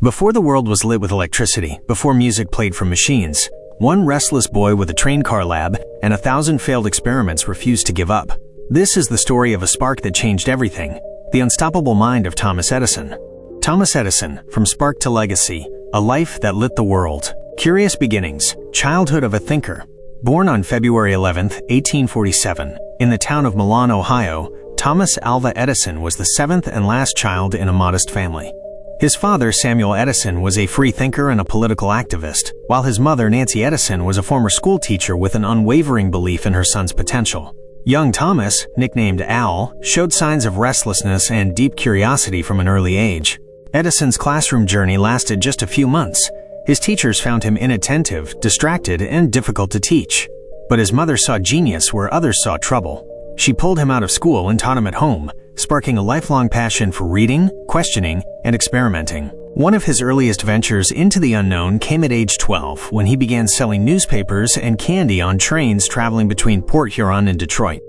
Before the world was lit with electricity, before music played from machines, one restless boy with a train car lab and 1,000 failed experiments refused to give up. This is the story of a spark that changed everything, the unstoppable mind of Thomas Edison. Thomas Edison, from spark to legacy, a life that lit the world. Curious beginnings, childhood of a thinker. Born on February 11, 1847, in the town of Milan, Ohio, Thomas Alva Edison was the seventh and last child in a modest family. His father, Samuel Edison, was a free thinker and a political activist, while his mother, Nancy Edison, was a former school teacher with an unwavering belief in her son's potential. Young Thomas, nicknamed Al, showed signs of restlessness and deep curiosity from an early age. Edison's classroom journey lasted just a few months. His teachers found him inattentive, distracted, and difficult to teach. But his mother saw genius where others saw trouble. She pulled him out of school and taught him at home, sparking a lifelong passion for reading, questioning, and experimenting. One of his earliest ventures into the unknown came at age 12, when he began selling newspapers and candy on trains traveling between Port Huron and Detroit.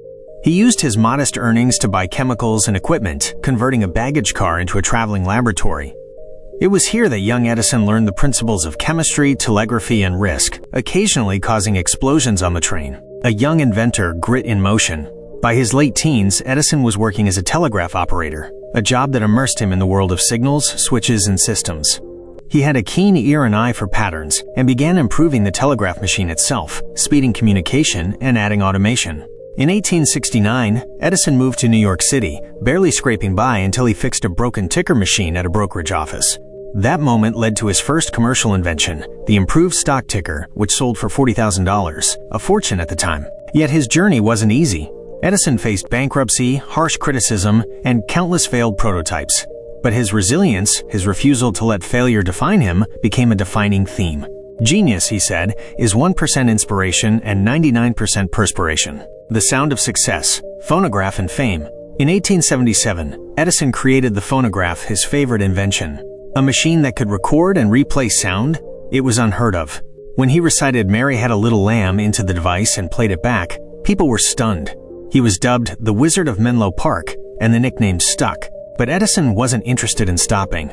He used his modest earnings to buy chemicals and equipment, converting a baggage car into a traveling laboratory. It was here that young Edison learned the principles of chemistry, telegraphy, and risk, occasionally causing explosions on the train. A young inventor, grit in motion. By his late teens, Edison was working as a telegraph operator, a job that immersed him in the world of signals, switches, and systems. He had a keen ear and eye for patterns and began improving the telegraph machine itself, speeding communication and adding automation. In 1869, Edison moved to New York City, barely scraping by until he fixed a broken ticker machine at a brokerage office. That moment led to his first commercial invention, the improved stock ticker, which sold for $40,000, a fortune at the time. Yet his journey wasn't easy. Edison faced bankruptcy, harsh criticism, and countless failed prototypes. But his resilience, his refusal to let failure define him, became a defining theme. Genius, he said, is 1% inspiration and 99% perspiration. The sound of success, phonograph and fame. In 1877, Edison created the phonograph, his favorite invention. A machine that could record and replay sound? It was unheard of. When he recited "Mary Had a Little Lamb" into the device and played it back, people were stunned. He was dubbed the Wizard of Menlo Park, and the nickname stuck. But Edison wasn't interested in stopping.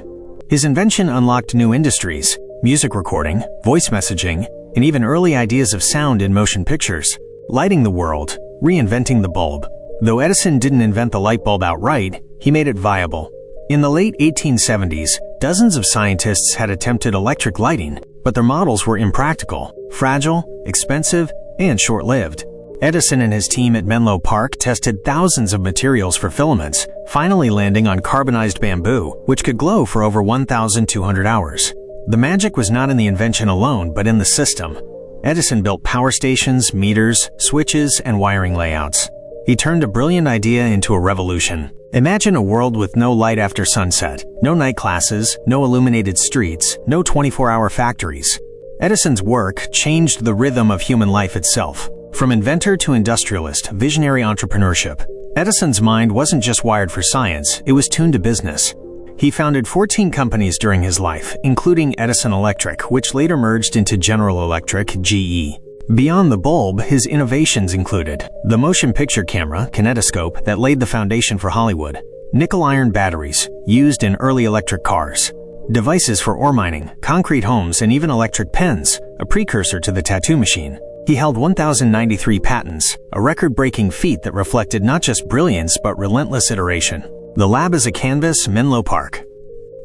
His invention unlocked new industries, music recording, voice messaging, and even early ideas of sound in motion pictures, lighting the world, reinventing the bulb. Though Edison didn't invent the light bulb outright, he made it viable. In the late 1870s, dozens of scientists had attempted electric lighting, but their models were impractical, fragile, expensive, and short-lived. Edison and his team at Menlo Park tested thousands of materials for filaments, finally landing on carbonized bamboo, which could glow for over 1,200 hours. The magic was not in the invention alone, but in the system. Edison built power stations, meters, switches, and wiring layouts. He turned a brilliant idea into a revolution. Imagine a world with no light after sunset, no night classes, no illuminated streets, no 24-hour factories. Edison's work changed the rhythm of human life itself. From inventor to industrialist, visionary entrepreneurship. Edison's mind wasn't just wired for science, it was tuned to business. He founded 14 companies during his life, including Edison Electric, which later merged into General Electric, GE. Beyond the bulb, his innovations included the motion picture camera, kinetoscope, that laid the foundation for Hollywood, nickel-iron batteries, used in early electric cars, devices for ore mining, concrete homes, and even electric pens, a precursor to the tattoo machine. He held 1,093 patents, a record-breaking feat that reflected not just brilliance but relentless iteration. The lab as a canvas, Menlo Park.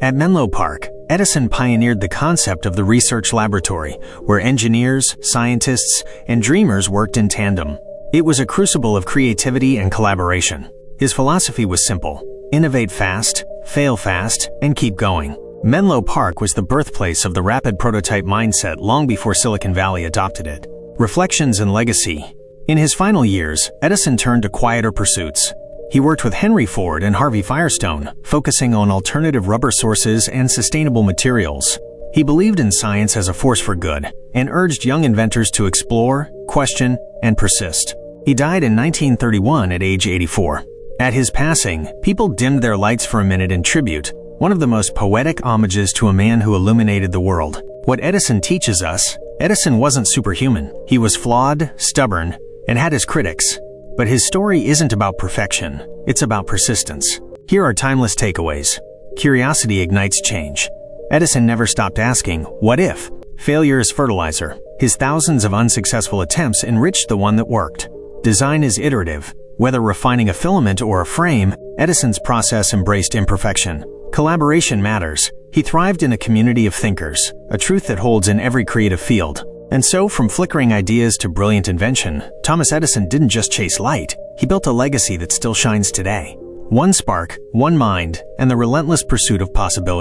At Menlo Park, Edison pioneered the concept of the research laboratory, where engineers, scientists, and dreamers worked in tandem. It was a crucible of creativity and collaboration. His philosophy was simple: innovate fast, fail fast, and keep going. Menlo Park was the birthplace of the rapid prototype mindset long before Silicon Valley adopted it. Reflections and legacy. In his final years, Edison turned to quieter pursuits. He worked with Henry Ford and Harvey Firestone, focusing on alternative rubber sources and sustainable materials. He believed in science as a force for good and urged young inventors to explore, question, and persist. He died in 1931 at age 84. At his passing, people dimmed their lights for a minute in tribute, one of the most poetic homages to a man who illuminated the world. What Edison teaches us: Edison wasn't superhuman. He was flawed, stubborn, and had his critics. But his story isn't about perfection, it's about persistence. Here are timeless takeaways. Curiosity ignites change. Edison never stopped asking, what if? Failure is fertilizer. His thousands of unsuccessful attempts enriched the one that worked. Design is iterative. Whether refining a filament or a frame, Edison's process embraced imperfection. Collaboration matters. He thrived in a community of thinkers, a truth that holds in every creative field. And so, from flickering ideas to brilliant invention, Thomas Edison didn't just chase light, he built a legacy that still shines today. One spark, one mind, and the relentless pursuit of possibility.